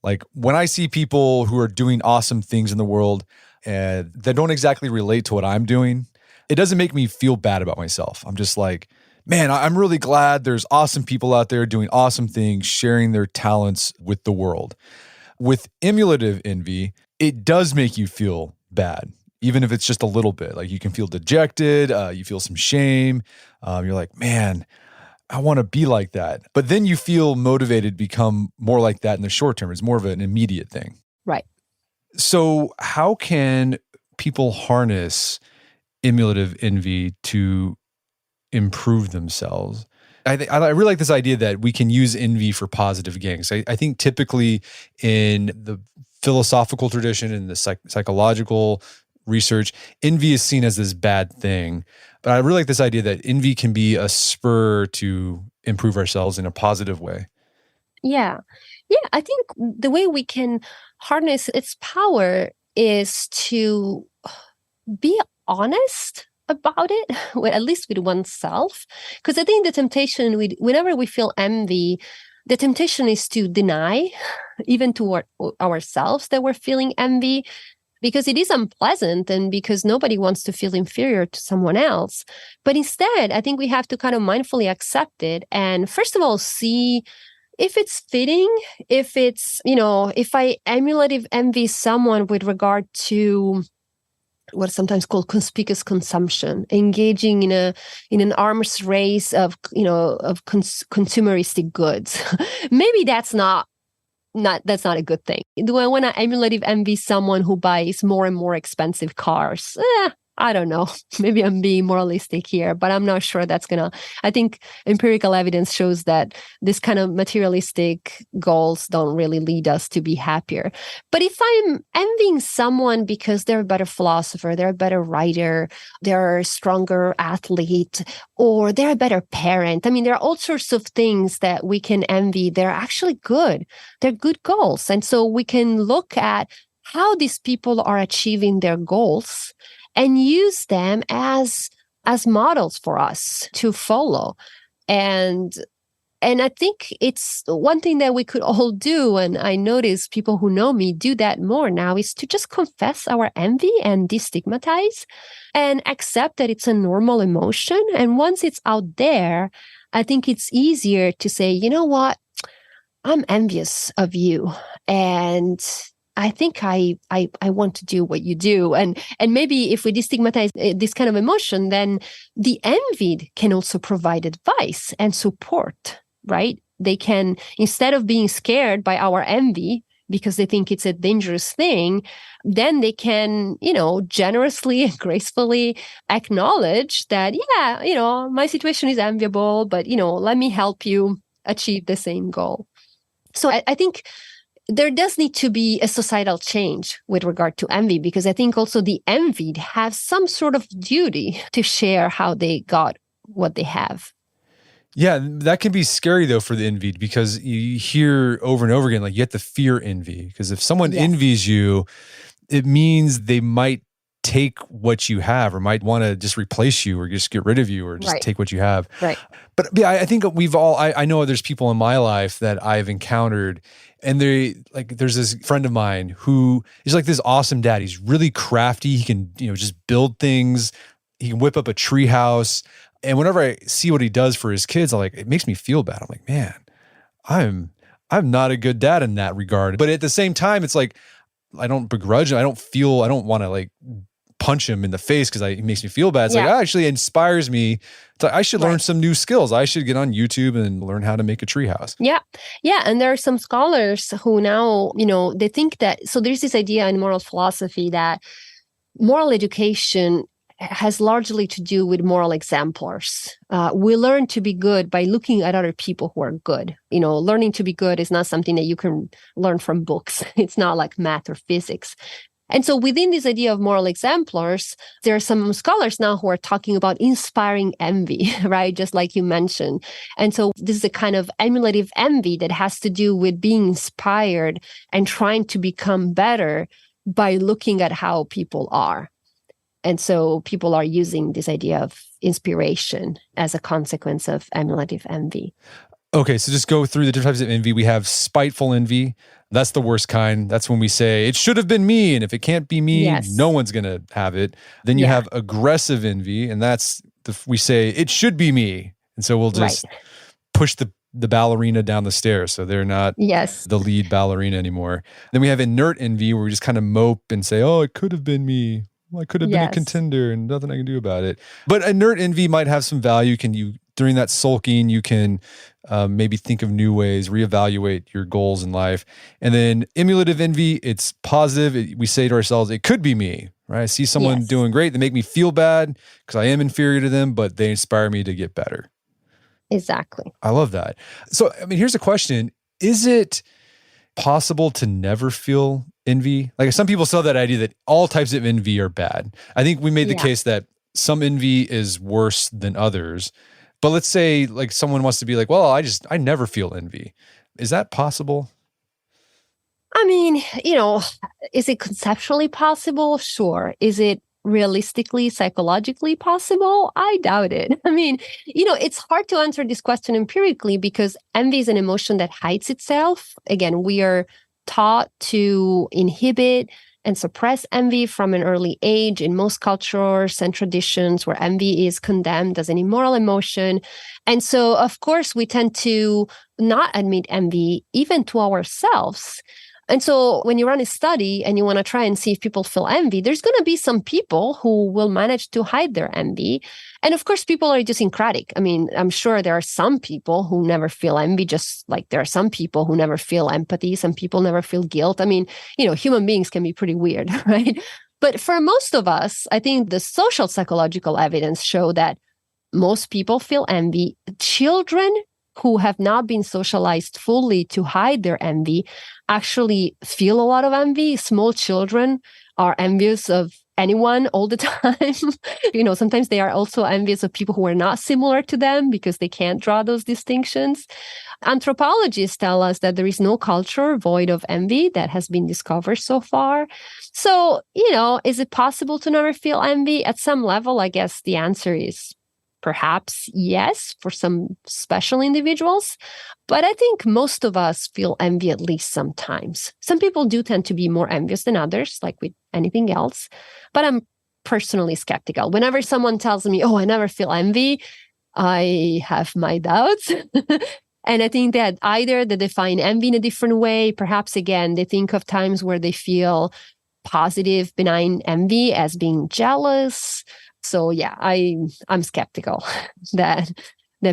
Like when I see people who are doing awesome things in the world that don't exactly relate to what I'm doing, it doesn't make me feel bad about myself. I'm just like, man, I'm really glad there's awesome people out there doing awesome things, sharing their talents with the world. With emulative envy, it does make you feel bad, even if it's just a little bit. Like you can feel dejected, you feel some shame. You're like, man, I want to be like that. But then you feel motivated to become more like that in the short term. It's more of an immediate thing. Right. So how can people harness emulative envy to improve themselves? I really like this idea that we can use envy for positive gains. I think typically in the philosophical tradition and the psychological research, envy is seen as this bad thing. But I really like this idea that envy can be a spur to improve ourselves in a positive way. Yeah. Yeah, I think the way we can harness its power is to be honest about it, at least with oneself. Because I think the temptation, whenever we feel envy, the temptation is to deny, even to ourselves, that we're feeling envy, because it is unpleasant and because nobody wants to feel inferior to someone else. But instead, I think we have to kind of mindfully accept it and, first of all, see if it's fitting, if it's, if I emulative envy someone with regard to what's sometimes called conspicuous consumption, engaging in an arms race of consumeristic goods. Maybe that's not a good thing. Do I want to emulative envy someone who buys more and more expensive cars? I don't know. Maybe I'm being moralistic here, but I'm not sure that's I think empirical evidence shows that this kind of materialistic goals don't really lead us to be happier. But if I'm envying someone because they're a better philosopher, they're a better writer, they're a stronger athlete, or they're a better parent, I mean, there are all sorts of things that we can envy. They're actually good. They're good goals. And so we can look at how these people are achieving their goals and use them as models for us to follow. And I think it's one thing that we could all do, and I notice people who know me do that more now, is to just confess our envy and destigmatize and accept that it's a normal emotion. And once it's out there, I think it's easier to say, you know what, I'm envious of you. And I think I want to do what you do. And maybe if we destigmatize this kind of emotion, then the envied can also provide advice and support, right? They can, instead of being scared by our envy because they think it's a dangerous thing, then they can, generously and gracefully acknowledge that, my situation is enviable, but, let me help you achieve the same goal. So I think there does need to be a societal change with regard to envy, because I think also the envied have some sort of duty to share how they got what they have. Yeah, that can be scary though for the envied, because you hear over and over again, like, you have to fear envy, because if someone envies you, it means they might take what you have, or might want to just replace you, or just get rid of you, or just take what you have. Right. But yeah, I think we've all, I know there's people in my life that I've encountered, and there's this friend of mine who is like this awesome dad. He's really crafty. He can, just build things. He can whip up a tree house. And whenever I see what he does for his kids, it makes me feel bad. I'm like, man, I'm not a good dad in that regard. But at the same time, it's like, I don't begrudge him. I don't want to punch him in the face because he makes me feel bad. It's actually inspires me. I should learn some new skills. I should get on YouTube and learn how to make a treehouse. Yeah. Yeah. And there are some scholars who now, they think that, so there's this idea in moral philosophy that moral education has largely to do with moral exemplars. We learn to be good by looking at other people who are good. Learning to be good is not something that you can learn from books. It's not like math or physics. And so within this idea of moral exemplars, there are some scholars now who are talking about inspiring envy, right? Just like you mentioned. And so this is a kind of emulative envy that has to do with being inspired and trying to become better by looking at how people are. And so people are using this idea of inspiration as a consequence of emulative envy. Okay, so just go through the different types of envy. We have spiteful envy. That's the worst kind. That's when we say, it should have been me, and if it can't be me, no one's going to have it. Then you have aggressive envy, and that's we say, it should be me. And so we'll just push the ballerina down the stairs, so they're not the lead ballerina anymore. Then we have inert envy, where we just kind of mope and say, oh, it could have been me. Well, I could have been a contender and nothing I can do about it. But inert envy might have some value. During that sulking, you can maybe think of new ways, reevaluate your goals in life. And then emulative envy, it's positive. We say to ourselves, it could be me, right? I see someone doing great. They make me feel bad because I am inferior to them, but they inspire me to get better. Exactly. I love that. So, here's a question. Is it possible to never feel envy? Some people sell that idea that all types of envy are bad. I think we made the case that some envy is worse than others. But let's say someone wants to be well, I never feel envy. Is that possible? Is it conceptually possible? Sure. Is it realistically, psychologically possible? I doubt it. I mean, it's hard to answer this question empirically because envy is an emotion that hides itself. Again, we are taught to inhibit and suppress envy from an early age in most cultures and traditions where envy is condemned as an immoral emotion. And so, of course, we tend to not admit envy even to ourselves. And so when you run a study and you want to try and see if people feel envy, there's going to be some people who will manage to hide their envy. And of course, people are idiosyncratic. I mean, I'm sure there are some people who never feel envy, just like there are some people who never feel empathy. Some people never feel guilt. I mean, human beings can be pretty weird, right? But for most of us, I think the social psychological evidence show that most people feel envy. Children who have not been socialized fully to hide their envy actually feel a lot of envy. Small children are envious of anyone all the time. Sometimes they are also envious of people who are not similar to them because they can't draw those distinctions. Anthropologists tell us that there is no culture void of envy that has been discovered so far. So, is it possible to never feel envy? At some level, I guess the answer is perhaps yes, for some special individuals. But I think most of us feel envy at least sometimes. Some people do tend to be more envious than others, like with anything else. But I'm personally skeptical. Whenever someone tells me, oh, I never feel envy, I have my doubts. And I think that either they define envy in a different way, perhaps again, they think of times where they feel positive, benign envy as being jealous. So yeah, I'm skeptical that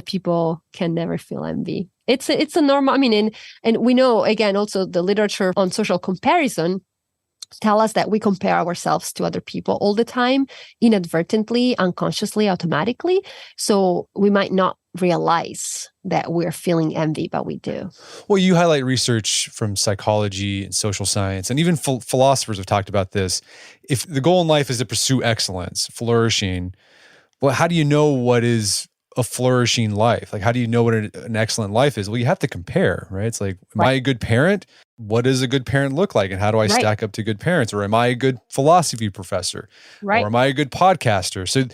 people can never feel envy. It's a normal. I mean, and we know again also the literature on social comparison tell us that we compare ourselves to other people all the time, inadvertently, unconsciously, automatically. So we might not realize that we're feeling envy, but we do. Well, you highlight research from psychology and social science, and even philosophers have talked about this. If the goal in life is to pursue excellence, flourishing, well, how do you know what is a flourishing life? Like, how do you know what an excellent life is? Well, you have to compare, right? It's like, am I a good parent? What does a good parent look like? And how do I stack up to good parents? Or am I a good philosophy professor? Or am I a good podcaster? So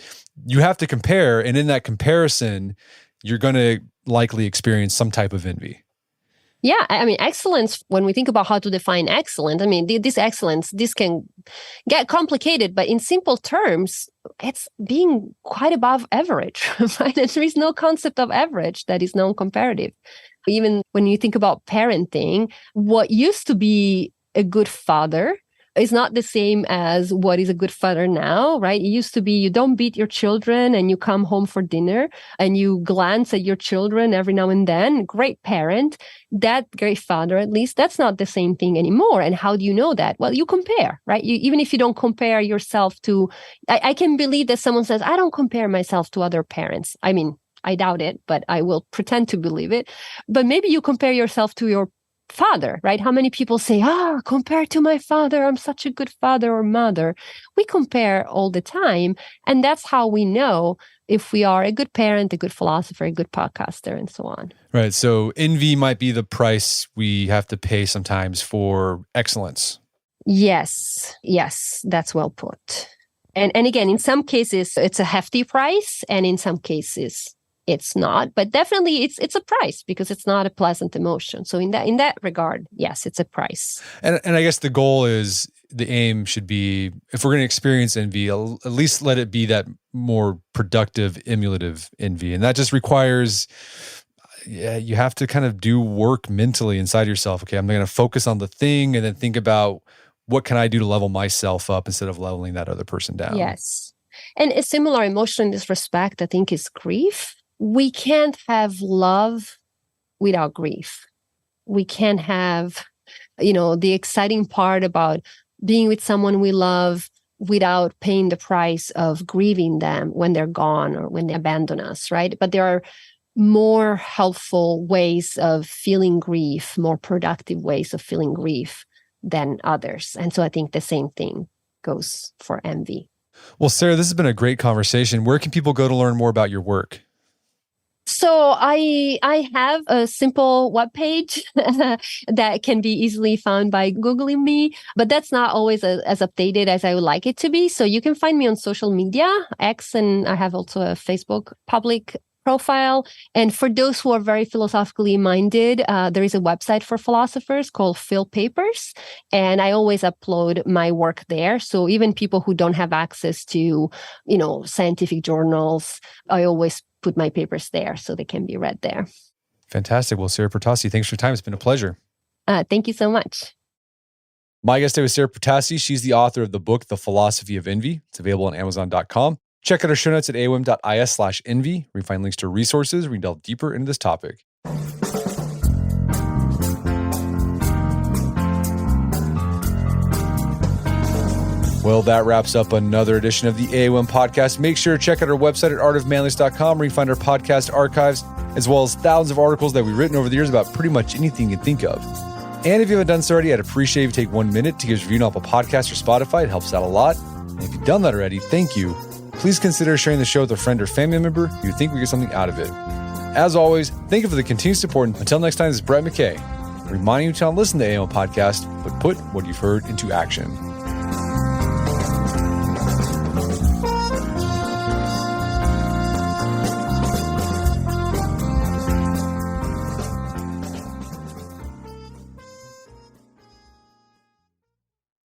you have to compare. And in that comparison, you're going to likely experience some type of envy. Yeah, I mean, excellence, when we think about how to define excellence, I mean, this excellence, this can get complicated, but in simple terms, it's being quite above average, right? And there is no concept of average that is non-comparative. Even when you think about parenting, what used to be a good father is not the same as what is a good father now, right? It used to be you don't beat your children and you come home for dinner and you glance at your children every now and then. Great parent, that great father, at least, that's not the same thing anymore. And how do you know that? Well, you compare, right? Even if you don't compare yourself to, I can believe that someone says, I don't compare myself to other parents. I mean, I doubt it, but I will pretend to believe it. But maybe you compare yourself to your father, right? How many people say, compared to my father, I'm such a good father or mother. We compare all the time. And that's how we know if we are a good parent, a good philosopher, a good podcaster, and so on. Right. So envy might be the price we have to pay sometimes for excellence. Yes, that's well put. And again, in some cases, it's a hefty price. And in some cases, it's not, but definitely it's a price because it's not a pleasant emotion. So in that regard, yes, it's a price. And I guess the goal is, the aim should be, if we're going to experience envy, at least let it be that more productive, emulative envy. And that just requires, you have to kind of do work mentally inside yourself. Okay, I'm going to focus on the thing and then think about what can I do to level myself up instead of leveling that other person down. Yes. And a similar emotion in this respect, I think, is grief. We can't have love without grief. We can't have, the exciting part about being with someone we love without paying the price of grieving them when they're gone or when they abandon us, right? But there are more helpful ways of feeling grief, more productive ways of feeling grief than others. And so I think the same thing goes for envy. Well, Sara, this has been a great conversation. Where can people go to learn more about your work? So I have a simple webpage that can be easily found by Googling me, but that's not always as updated as I would like it to be. So you can find me on social media, X, and I have also a Facebook public profile. And for those who are very philosophically minded, there is a website for philosophers called Phil Papers. And I always upload my work there. So even people who don't have access to, scientific journals, I always put my papers there so they can be read there. Fantastic. Well, Sara Protasi, thanks for your time. It's been a pleasure. Thank you so much. My guest today was Sara Protasi. She's the author of the book, The Philosophy of Envy. It's available on Amazon.com. Check out our show notes at aom.is/envy, where you find links to resources where we can delve deeper into this topic. Well, that wraps up another edition of the AOM podcast. Make sure to check out our website at artofmanliness.com, where you can find our podcast archives, as well as thousands of articles that we've written over the years about pretty much anything you can think of. And if you haven't done so already, I'd appreciate if you take 1 minute to give us a review on Apple Podcasts or Spotify. It helps out a lot. And if you've done that already, thank you. Please consider sharing the show with a friend or family member who you think we get something out of it. As always, thank you for the continued support. Until next time, this is Brett McKay, reminding you to not listen to the AOM podcast, but put what you've heard into action.